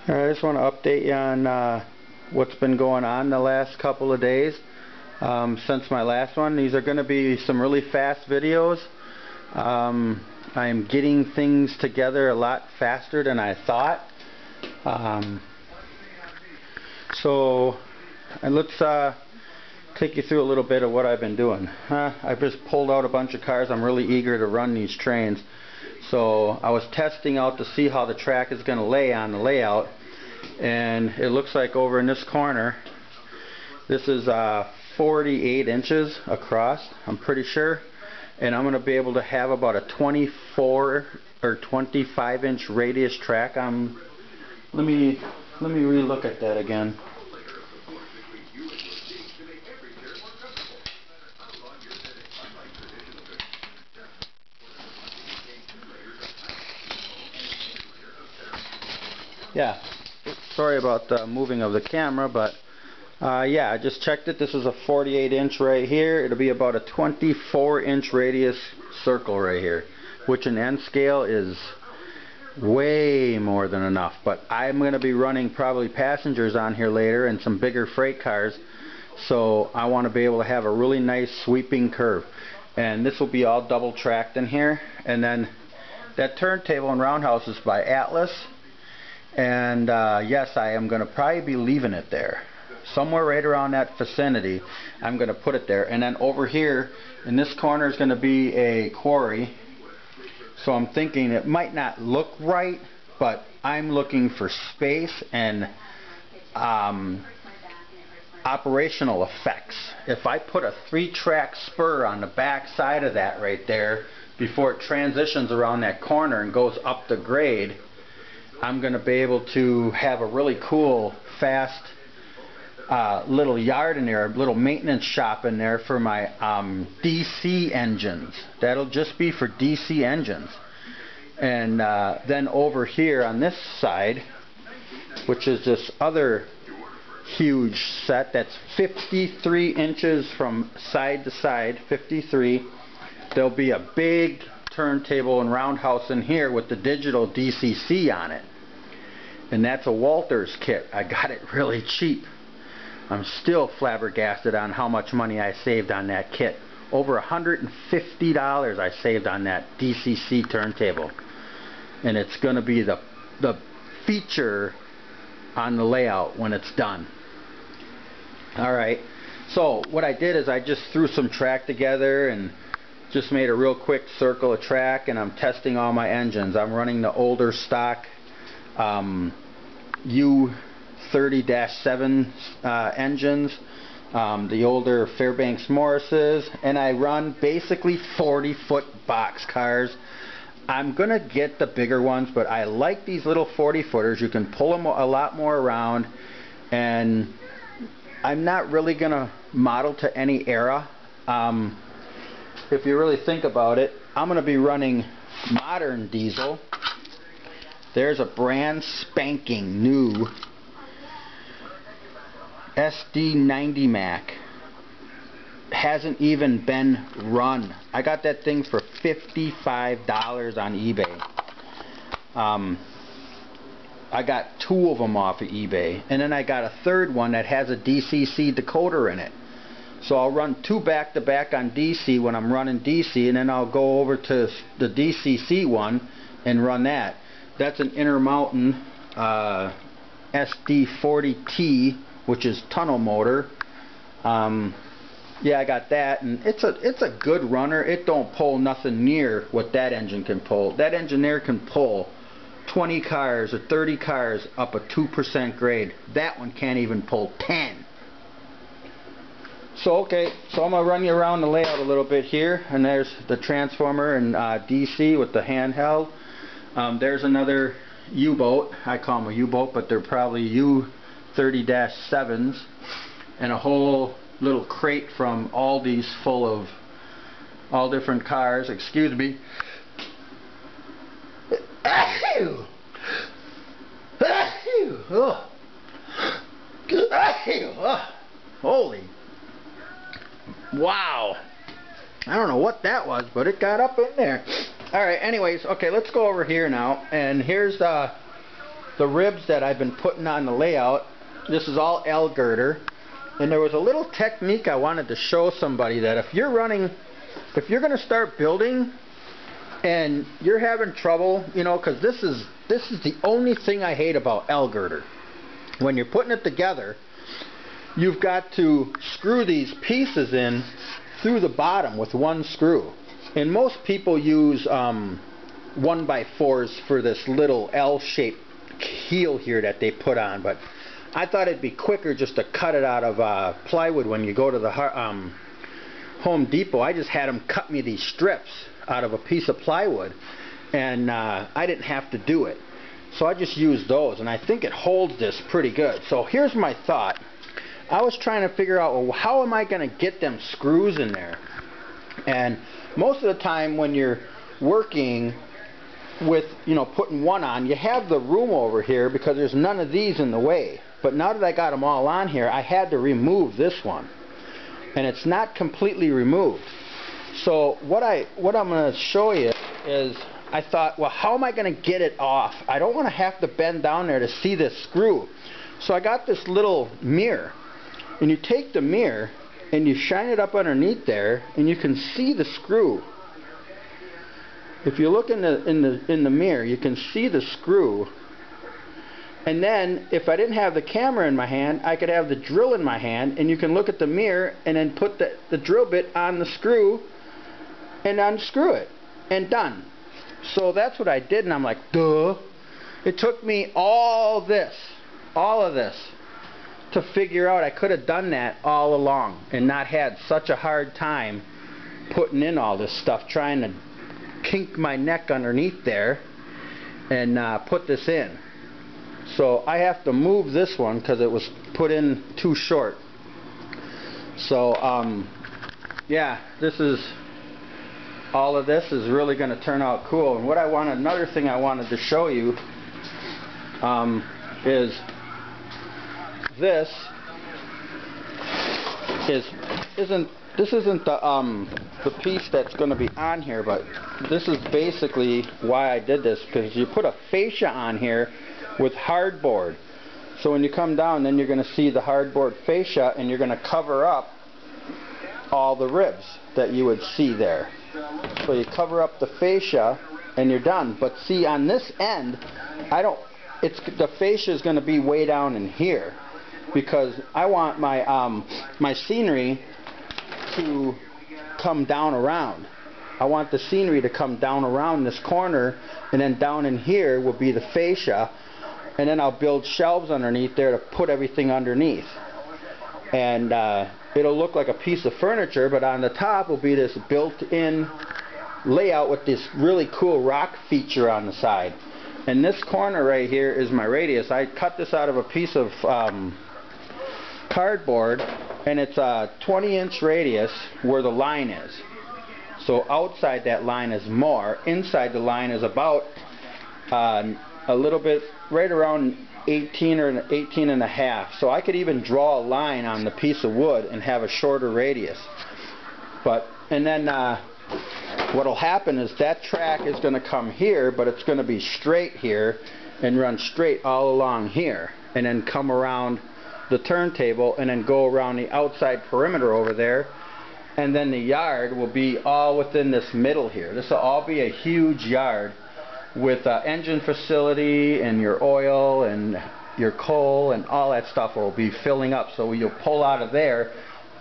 I just want to update you on what's been going on the last couple of days since my last one. These are going to be some really fast videos. I'm getting things together a lot faster than I thought. So let's take you through a little bit of what I've been doing. I've just pulled out a bunch of cars. I'm really eager to run these trains. So I was testing out to see how the track is going to lay on the layout, and it looks like over in this corner, this is 48 inches across, I'm pretty sure, and I'm going to be able to have about a 24 or 25 inch radius track. Let me re-look at that again. Yeah, sorry about the moving of the camera, but yeah, I just checked it. This is a 48 inch right here. It'll be about a 24 inch radius circle right here, which in N scale is way more than enough. But I'm going to be running probably passengers on here later and some bigger freight cars, so I want to be able to have a really nice sweeping curve. And this will be all double tracked in here. And then that turntable and roundhouse is by Atlas. And yes, I am going to probably be leaving it there. Somewhere right around that vicinity, I'm going to put it there. And then over here, in this corner, is going to be a quarry. So I'm thinking it might not look right, but I'm looking for space and operational effects. If I put a 3-track spur on the back side of that right there, before it transitions around that corner and goes up the grade, I'm going to be able to have a really cool, fast little yard in there, a little maintenance shop in there for my DC engines. That'll just be for DC engines. And then over here on this side, which is this other huge set that's 53 inches from side to side, 53, there'll be a big turntable and roundhouse in here with the digital DCC on it, and that's a Walters kit. I got it really cheap. I'm still flabbergasted on how much money I saved on that kit. Over $150 I saved on that DCC turntable, and it's going to be the feature on the layout when it's done. Alright, so what I did is I just threw some track together and just made a real quick circle of track, and I'm testing all my engines. I'm running the older stock U30-7 engines, the older Fairbanks Morrises, and I run basically 40-foot box cars. I'm going to get the bigger ones, but I like these little 40-footers. You can pull them a lot more around, and I'm not really going to model to any era. If you really think about it, I'm going to be running modern diesel. There's a brand spanking new SD90 Mac. Hasn't even been run. I got that thing for $55 on eBay. I got 2 of them off of eBay, and then I got a third one that has a DCC decoder in it. So I'll run 2 back-to-back on DC when I'm running DC, and then I'll go over to the DCC one and run that. That's an Intermountain SD40T, which is tunnel motor. Yeah, I got that, and it's a good runner. It don't pull nothing near what that engine can pull. That engine there can pull 20 cars or 30 cars up a 2% grade. That one can't even pull 10. So okay, so I'm going to run you around the layout a little bit here, and there's the transformer and DC with the handheld. There's another U-boat. I call them a U-boat, but they're probably U30-7s, and a whole little crate from Aldi's full of all different cars. Excuse me. Holy. Wow. I don't know what that was, but it got up in there. Alright, anyways, okay, let's go over here now. And here's the ribs that I've been putting on the layout. This is all L girder. And there was a little technique I wanted to show somebody, that if you're going to start building and you're having trouble, you know, because this is the only thing I hate about L girder. When you're putting it together, you've got to screw these pieces in through the bottom with one screw. And most people use 1x4s for this little L-shaped heel here that they put on, but I thought it'd be quicker just to cut it out of plywood when you go to the Home Depot. I just had them cut me these strips out of a piece of plywood, and I didn't have to do it. So I just used those, and I think it holds this pretty good. So here's my thought. I was trying to figure out, well, how am I going to get them screws in there? And most of the time when you're working with, you know, putting one on, you have the room over here because there's none of these in the way. But now that I got them all on here, I had to remove this one, and it's not completely removed. So what I'm going to show you is, I thought, well, how am I going to get it off? I don't want to have to bend down there to see this screw. So I got this little mirror, and you take the mirror and you shine it up underneath there, and you can see the screw. If you look in the mirror, you can see the screw. And then, if I didn't have the camera in my hand, I could have the drill in my hand, and you can look at the mirror and then put the drill bit on the screw and unscrew it, and done. So that's what I did, and I'm like, duh. It took me all of this to figure out I could have done that all along and not had such a hard time putting in all this stuff, trying to kink my neck underneath there and put this in. So I have to move this one because it was put in too short. So yeah, all of this is really going to turn out cool. And another thing I wanted to show you is this isn't the piece that's going to be on here, but this is basically why I did this, because you put a fascia on here with hardboard. So when you come down, then you're going to see the hardboard fascia, and you're going to cover up all the ribs that you would see there. So you cover up the fascia and you're done. But see, on this end, the fascia is going to be way down in here, because I want my my scenery to come down around. I want the scenery to come down around this corner, and then down in here will be the fascia, and then I'll build shelves underneath there to put everything underneath. And it'll look like a piece of furniture, but on the top will be this built-in layout with this really cool rock feature on the side. And this corner right here is my radius. I cut this out of a piece of cardboard, and it's a 20-inch radius where the line is. So outside that line is more. Inside the line is about a little bit, right around 18 or 18 and a half. So I could even draw a line on the piece of wood and have a shorter radius. And then what'll happen is that track is going to come here, but it's going to be straight here and run straight all along here, and then come around the turntable and then go around the outside perimeter over there, and then the yard will be all within this middle here. This will all be a huge yard with engine facility and your oil and your coal and all that stuff will be filling up. So you'll pull out of there,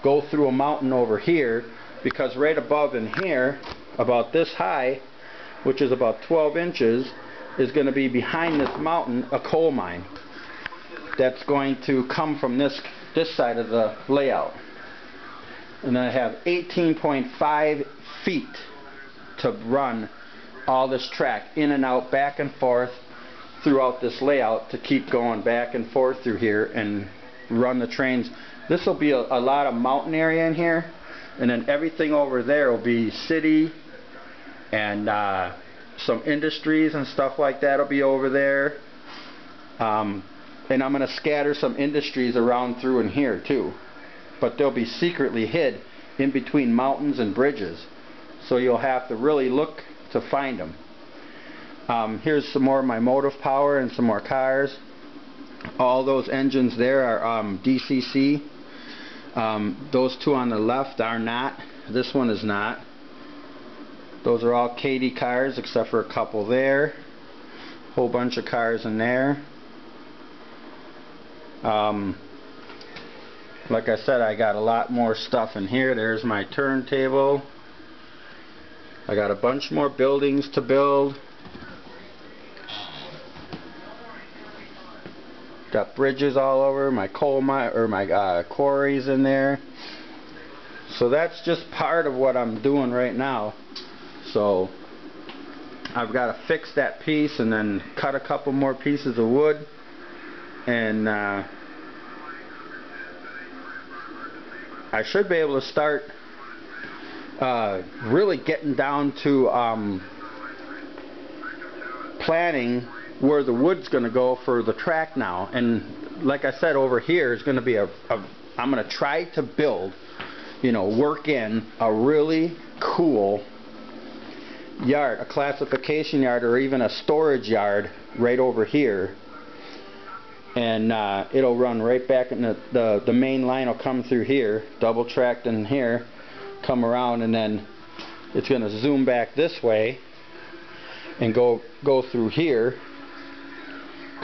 go through a mountain over here, because right above in here, about this high, which is about 12 inches, is going to be behind this mountain a coal mine that's going to come from this side of the layout. And then I have 18.5 feet to run all this track in and out, back and forth throughout this layout, to keep going back and forth through here and run the trains. This will be a lot of mountain area in here, and then everything over there will be city and some industries and stuff like that will be over there. And I'm going to scatter some industries around through in here too, but they'll be secretly hid in between mountains and bridges, so you'll have to really look to find them. Here's some more of my motive power and some more cars. All those engines there are DCC. Those two on the left are not. This one is not. Those are all KD cars except for a couple there. Whole bunch of cars in there. Like I said, I got a lot more stuff in here. There's my turntable. I got a bunch more buildings to build. Got bridges all over. My coal mine or my quarries in there. So that's just part of what I'm doing right now. So I've got to fix that piece and then cut a couple more pieces of wood, and I should be able to start really getting down to planning where the wood's going to go for the track now. And like I said, over here is going to be I'm going to try to build, work in a really cool yard, a classification yard, or even a storage yard right over here. And it'll run right back in the main line will come through here, double tracked in here, come around, and then it's going to zoom back this way and go through here,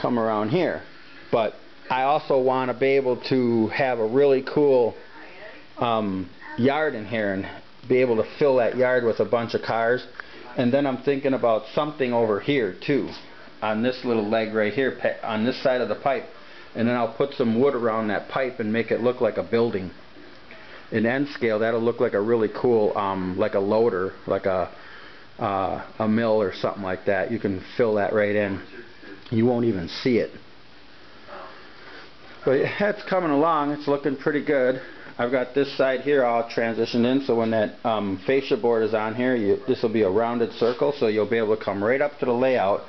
come around here. But I also want to be able to have a really cool yard in here and be able to fill that yard with a bunch of cars. And then I'm thinking about something over here too, on this little leg right here, on this side of the pipe, and then I'll put some wood around that pipe and make it look like a building. In end scale, that'll look like a really cool, like a loader, like a mill or something like that. You can fill that right in. You won't even see it. But it's coming along. It's looking pretty good. I've got this side here all transitioned in, so when that fascia board is on here, this will be a rounded circle, so you'll be able to come right up to the layout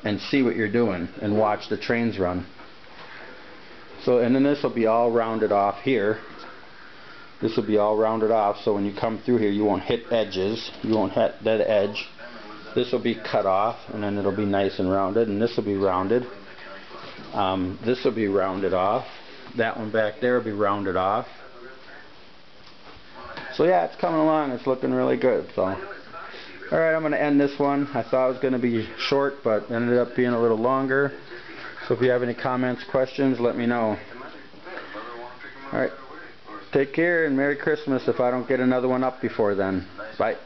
and see what you're doing and watch the trains run. So, and then this will be all rounded off here. This will be all rounded off, so when you come through here, you won't hit edges. You won't hit that edge. This will be cut off, and then it'll be nice and rounded, and this will be rounded. This will be rounded off. That one back there will be rounded off. So yeah, it's coming along. It's looking really good. So, alright, I'm going to end this one. I thought it was going to be short, but ended up being a little longer. So if you have any comments, questions, let me know. Alright, take care and Merry Christmas if I don't get another one up before then. Bye.